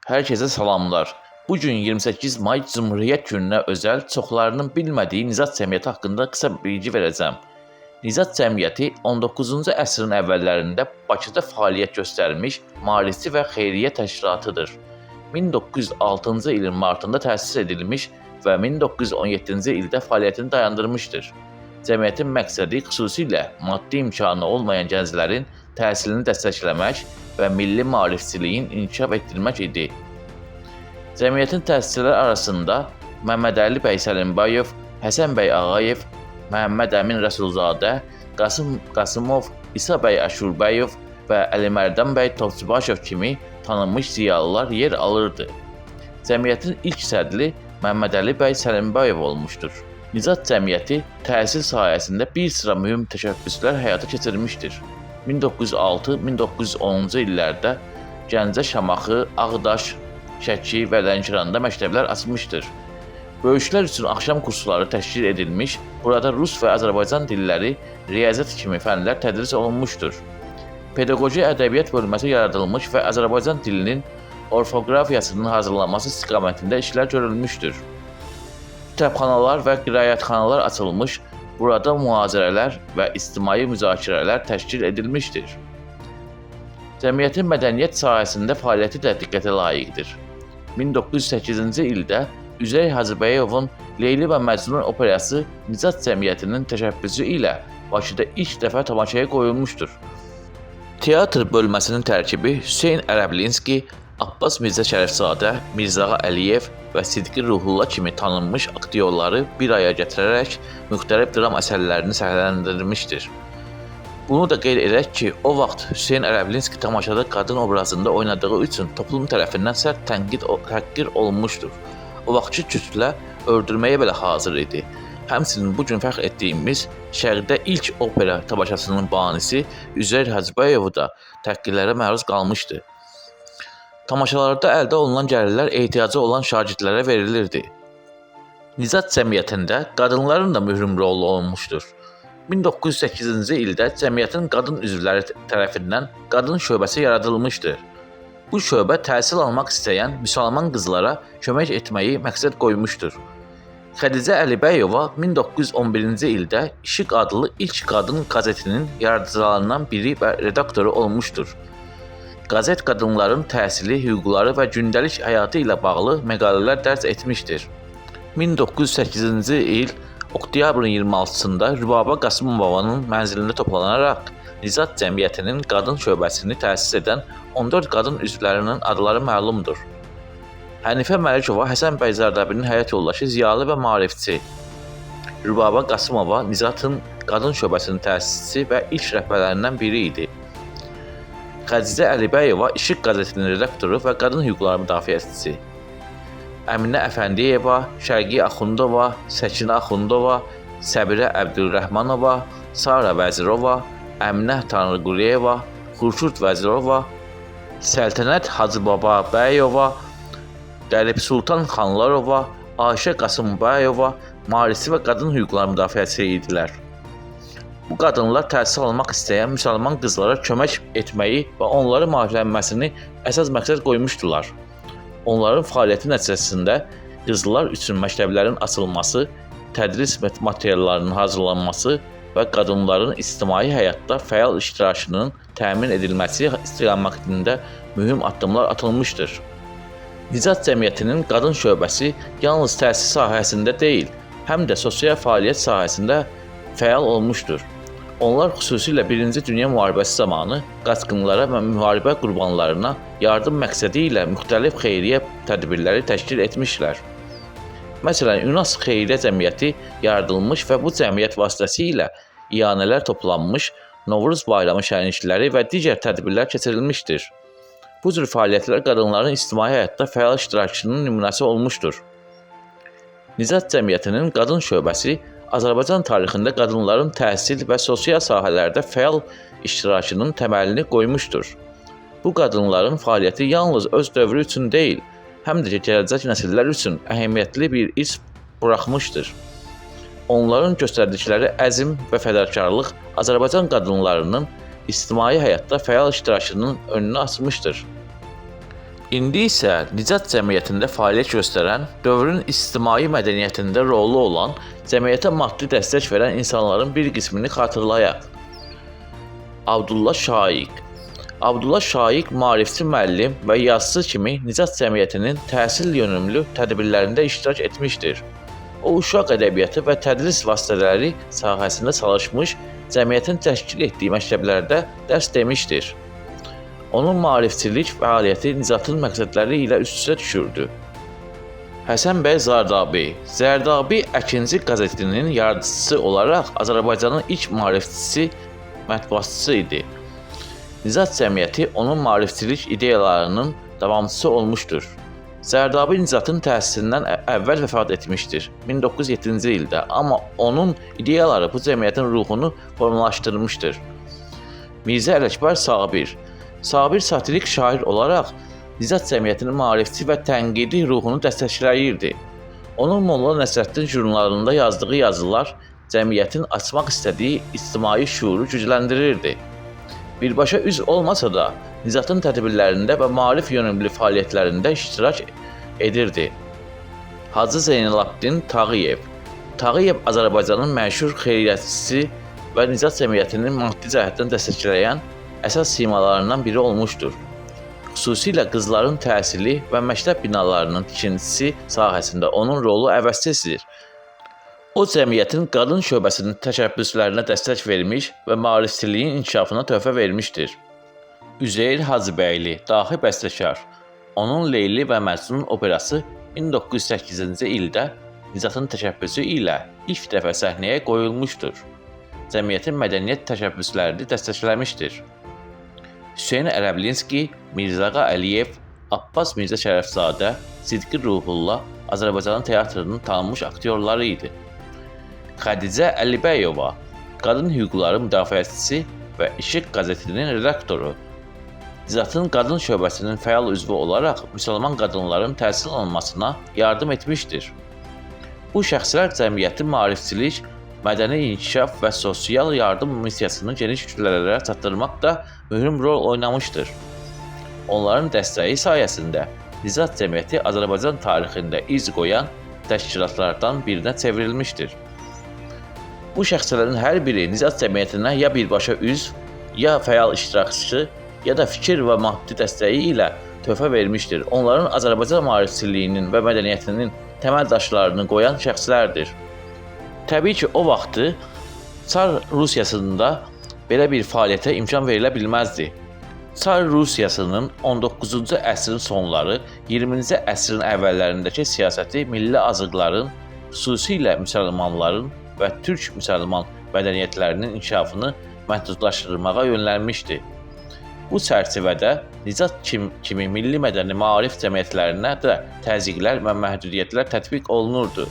Herkese salamlar. Bugün 28 May Cumhuriyet gününə özəl çoxlarının bilmədiyi Nizat Cəmiyyəti haqqında qısa bilgi verəcəm. Nizat Cəmiyyəti 19-cu əsrin əvvəllərində Bakıda fəaliyyət göstərmiş maarifçi və xeyriyyə təşkilatıdır. 1906-cı ilin martında təsis edilmiş və 1917-ci ildə fəaliyyətini dayandırmışdır. Cəmiyyətin məqsədi xüsusilə maddi imkanı olmayan gənclərin təhsilini dəstəkləmək və milli maarifçiliyin inkişaf etdirmək idi. Cəmiyyətin təsisçiləri arasında Məmmədəli bəy Səlimbayev, Həsən bəy Ağayev, Məhəmməd Əmin Rəsulzadə, Qasım Qasımov, İsa bəy Əşurbəyov və Əlimərdan bəy Topçubaşov kimi tanınmış ziyalılar yer alırdı. Cəmiyyətin ilk sədri Məmmədəli bəy Səlimbayev olmuşdur. Nizat Cəmiyyəti təhsil sahəsində bir sıra mühüm təşəbbüslər həyata keçirmişdir. 1906-1910-cu illərdə Gəncə, Şamaxı, Ağdaş, Şəki və Lənkəranda məktəblər açmışdır. Böyüklər üçün axşam kursları təşkil edilmiş, burada Rus və Azərbaycan dilləri, riyaziyyat kimi fənlər tədris olunmuşdur. Pedaqoji ədəbiyyat bölməsi yaradılmış və Azərbaycan dilinin orfoqrafiyasının hazırlanması istiqamətində işlər görülmüşdür. Kitabxanalar və qiraətxanalar açılmış, burada mühazirələr və ictimai müzakirələr təşkil edilmişdir. Cəmiyyətin mədəniyyət sahəsində fəaliyyəti də diqqətə layiqdir. 1908-ci ildə Üzeyir Hacıbəyovun Leyli və Məcnun operası Nizat Cəmiyyətinin təşəbbüsü ilə Bakıda ilk dəfə tamaşaya qoyulmuşdur. Teatr bölməsinin tərkibi Hüseyn Ərəblinski, Abbas Mirzə Şərifzadə, Mirzağa Əliyev və Sidqi Ruhullah kimi tanınmış aktyorları bir araya gətirərək müxtəlif dram əsərlərini səhlələndirmişdir. Bunu da qeyd edək ki, o vaxt Hüseyn Ərəblinski tamaşada qadın obrazında oynadığı üçün toplum tərəfindən sərt təhqir olunmuşdur. O vaxtki kütlə öldürməyə belə hazır idi. Həmçinin bugün fəxr etdiyimiz Şərqdə ilk opera tamaşasının banisi Üzeyir Hacıbəyov da təhqirlərə məruz qalmışdı. Tamaşalarda əldə olunan gəlirlər ehtiyacı olan şagirdlərə verilirdi. Nizat Cəmiyyətində qadınların da mühüm rolu olmuşdur. 1908-ci ildə cəmiyyətin qadın üzvləri tərəfindən qadın şöbəsi yaradılmışdır. Bu şöbə təhsil almaq istəyən müsəlman qızlara kömək etməyi məqsəd qoymuşdur. Xədicə Əlibəyova 1911-ci ildə İşıq adlı ilk qadın qəzetinin yaradıcılarından biri və redaktoru olmuşdur. Qəzet qadınların təhsili, hüquqları və gündəlik həyatı ilə bağlı məqalələr dərc etmişdir. 1908-ci il oktyabrın 26-sında Rübabə Qasımovanın mənzilində toplanaraq Nizat Cəmiyyətinin qadın şöbəsini təsis edən 14 qadın üzvlərinin adları məlumdur. Hənifə Məlikova Həsən bəy Zardabinin həyat yoldaşı, ziyalı və maarifçi. Rübabə Qasımova Nizatın qadın şöbəsinin təsisçisi və ilk rəhbərlərindən biri idi. Xədicə Əlibəyova İşıq qəzetinin redaktoru və qadın hüquqları müdafiəçisi. Əminə Əfəndiyeva, Şərqi Axundova, Səkinə Axundova, Səbirə Əbdülrəhmanova, Sara Vəzirova, Əminə Tanrıquliyeva, Xurşud Vəzirova, Səltənət Hacıbababəyova, Qərib Sultan Xanlarova, Ayşə Qasımbayeva maarifçi və qadın hüquqları müdafiəçisi idilər. Bu qadınlar təhsil almaq istəyən müsəlman qızlara kömək etməyi və onların maariflənməsini əsas məqsəd qoymuşdular. Onların fəaliyyəti nəticəsində qızlar üçün məktəblərin açılması, tədris materiallarının hazırlanması və qadınların ictimai həyatda fəal iştirakının təmin edilməsi istiqamətində mühüm addımlar atılmışdır. Nizat Cəmiyyətinin qadın şöbəsi yalnız təhsil sahəsində deyil, həm də sosial fəaliyyət sahəsində fəal olmuşdur. Onlar xüsusilə 1-ci Dünya müharibəsi zamanı qaçqınlara və müharibə qurbanlarına yardım məqsədi ilə müxtəlif xeyriyyə tədbirləri təşkil etmişlər. Məsələn, UNESCO Xeyriyyə Cəmiyyəti yaradılmış və bu cəmiyyət vasitəsilə iyanələr toplanmış, Novruz bayramı şənlikləri və digər tədbirlər keçirilmişdir. Bu cür fəaliyyətlər qadınların ictimai həyatda fəal iştirakının nümunəsi olmuşdur. Nizat Cəmiyyətinin qadın şöbəsi Azərbaycan tarixində qadınların təhsil və sosial sahələrdə fəal iştirakının təməlini qoymuşdur. Bu qadınların fəaliyyəti yalnız öz dövrü üçün deyil, həm də gələcək nəsillər üçün əhəmiyyətli bir iz buraxmışdır. Onların göstərdikləri əzm və fədakarlıq Azərbaycan qadınlarının ictimai həyatda fəal iştirakının önünü açmışdır. İndi isə Nicat cəmiyyətində fəaliyyət göstərən, dövrün ictimai mədəniyyətində rolu olan, cəmiyyətə maddi dəstək verən insanların bir qismini xatırlayaq. Abdullah Şaiq. Abdullah Şaiq maarifçi müəllim və yazıçı kimi Nicat cəmiyyətinin təhsil yönümlü tədbirlərində iştirak etmişdir. O, uşaq ədəbiyyatı və tədris vasitələri sahəsində çalışmış, cəmiyyətin təşkil etdiyi məktəblərdə dərs demişdir. Onun maarifçilik fəaliyyəti Nicatın məqsədləri ilə üst-üstə düşürdü. Həsən bəy Zardabi. Zardabi Əkinci qəzetinin yaradıcısı olaraq Azərbaycanın ilk maarifçisi, mətbuatçısı idi. Nicat cəmiyyəti onun maarifçilik ideyalarının davamçısı olmuşdur. Zardabi Nicatın təsirindən əvvəl vəfat etmişdir, 1907-ci ildə, amma onun ideyaları bu cəmiyyətin ruhunu formalaşdırmışdır. Mirzə Ələkbər Sabir. Sabir satirik şair olaraq Nicat cəmiyyətinin maarifçi və tənqidi ruhunu dəstəkləyirdi. Onun Molla Nəsrəddin jurnalında yazdığı yazılar cəmiyyətin açmaq istədiyi ictimai şüuru gücləndirirdi. Birbaşa üzv olmasa da Nicatın tədbirlərində və maarif yönümlü fəaliyyətlərində iştirak edirdi. Hacı Zeynalabdin Tağıyev. Tağıyev Azərbaycanın məşhur xeyriyyətçisi və Nicat cəmiyyətinin maddi cəhətdən dəstəkləyən əsas simalarından biri olmuşdur. Xüsusilə qızların təhsili və məktəb binalarının tikintisi sahəsində onun rolu əvəzsizdir. O, cəmiyyətin qadın şöbəsinin təşəbbüslərinə dəstək vermiş və maarifçiliyin inkişafına töhfə vermişdir. Üzeyir Hacıbəyli, dahi bəstəkar. Onun Leyli və Məcnun operası 1908-ci ildə Nicatın təşəbbüsü ilə ilk dəfə səhnəyə qoyulmuşdur. Cəmiyyətin mədəniyyət təşəbbüslərini dəstəkləmişdir. Hüseyn Ərəblinski, Mirzağa Əliyev, Abbas Mirzə Şərəfzadə, Sidqi Ruhullah Azərbaycan teatrının tanınmış aktyorları idi. Xədicə Əlibəyova, qadın hüquqları müdafiəçisi və İşıq qəzetinin redaktoru. Nicatın qadın şöbəsinin fəal üzvü olaraq müsəlman qadınların təhsil almasına yardım etmişdir. Bu şəxslər cəmiyyətin maarifçilik, mədəni inkişaf və sosial yardım missiyasını geniş kütlələrə çatdırmaqda mühüm rol oynamışdır. Onların dəstəyi sayəsində Nicat cəmiyyəti Azərbaycan tarixində iz qoyan təşkilatlardan birinə çevrilmişdir. Bu şəxslərin hər biri Nicat cəmiyyətinə ya birbaşa üzv, ya fəal iştirakçı, ya da fikir və maddi dəstəyi ilə töhfə vermişdir. Onların Azərbaycan maarifçiliyinin və mədəniyyətinin təməl daşlarını qoyan şəxslərdir. Təbii ki, o vaxtı Çar Rusiyasında belə bir fəaliyyətə imkan verilə bilməzdi. Çar Rusiyasının 19-cu əsrin sonları, 20-ci əsrin əvvəllərindəki siyasəti milli azıqların, xüsusilə müsəlmanların və türk müsəlman mədəniyyətlərinin inkişafını məhdudlaşdırmağa yönəlmişdi. Bu çərçivədə Nicat kimi milli mədəni maarif cəmiyyətlərinə də təzyiqlər və məhdudiyyətlər tətbiq olunurdu.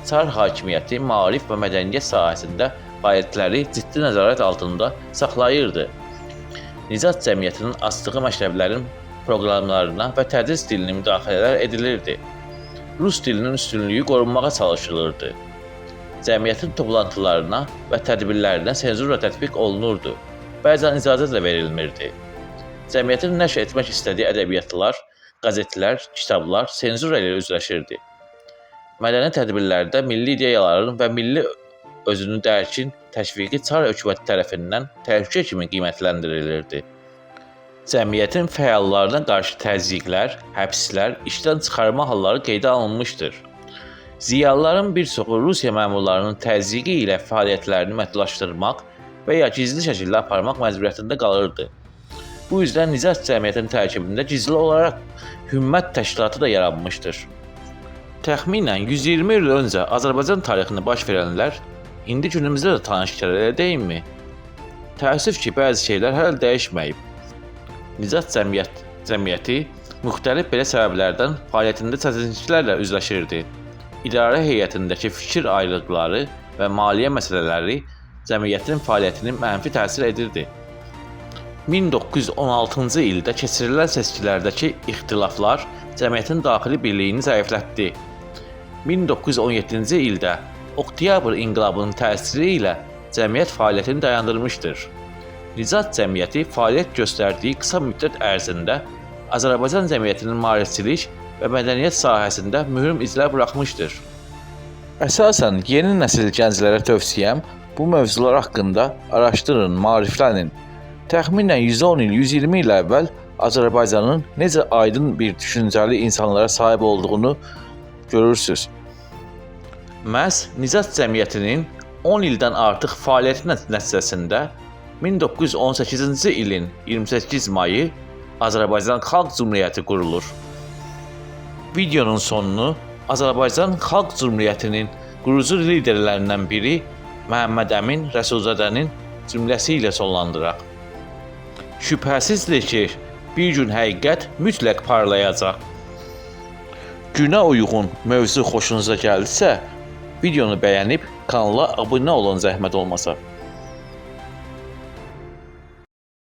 Çar hakimiyyəti maarif və mədəniyyət sahəsində fəaliyyətləri ciddi nəzarət altında saxlayırdı. Nicat cəmiyyətinin açdığı məktəblərin proqramlarına və tədris dilini müdaxilələr edilirdi. Rus dilinin üstünlüyü qorunmağa çalışılırdı. Cəmiyyətin toplantılarına və tədbirlərinə senzura tətbiq olunurdu. Bəzən icazə də verilmirdi. Cəmiyyətin nəşr etmək istədiyi ədəbiyyatlar, qəzetlər, kitablar senzura ilə üzləşirdi. Mədəni tədbirlərdə milli ideyaların və milli özünü dərkin təşviqi Çar hökuməti tərəfindən təhlükə kimi qiymətləndirilirdi. Cəmiyyətin fəallarına qarşı təzyiqlər, həbslər, işdən çıxarma halları qeydə alınmışdır. Ziyalıların bir çoxu Rusiya məmurlarının təzyiqi ilə fəaliyyətlərini məhdudlaşdırmaq və ya gizli şəkildə aparmaq məcburiyyətində qalırdı. Bu yüzdən Nicat cəmiyyətinin tərkibində gizli olaraq Hümmət təşkilatı da yaranmışdır. Təxminən 120 il öncə Azərbaycan tarixində baş verənlər indi günümüzdə də tanış gəlir, elə deyilmi? Təəssüf ki, bəzi şeylər hələ dəyişməyib. Nicat cəmiyyəti müxtəlif belə səbəblərdən fəaliyyətində çətinliklərlə üzləşirdi. İdarə heyətindəki fikir ayrılıqları və maliyyə məsələləri cəmiyyətin fəaliyyətini mənfi təsir edirdi. 1916-cı ildə keçirilən seçkilərdəki ixtilaflar cəmiyyətin daxili birliyini zəiflətdi. 1917-ci ildə Oktyabr inqilabının təsiri ilə cəmiyyət fəaliyyətini dayandırmışdır. Nicat cəmiyyəti fəaliyyət göstərdiyi qısa müddət ərzində Azərbaycan cəmiyyətinin maarifçilik və mədəniyyət sahəsində mühüm izlər buraxmışdır. Əsasən yeni nəsil gənclərə tövsiyəm bu mövzular haqqında araşdırın, maariflənin. Təxminən 110 il, 120 il əvvəl Azərbaycanın necə aydın bir düşüncəli insanlara sahib olduğunu görürsüz. Məhz Nicat Cəmiyyətinin 10 ildən artıq fəaliyyəti nəticəsində 1918-ci ilin 28 mayı Azərbaycan Xalq Cümhuriyyəti qurulur. Videonun sonunu Azərbaycan Xalq Cümhuriyyətinin qurucu liderlərindən biri Məhəmməd Əmin Rəsulzadənin cümləsi ilə sonlandıraq. Şübhəsizdir ki, bir gün həqiqət mütləq parlayacaq. Günə uyğun mövzu xoşunuza gəldisə, videonu bəyənib kanala abunə olun zəhmət olmasa.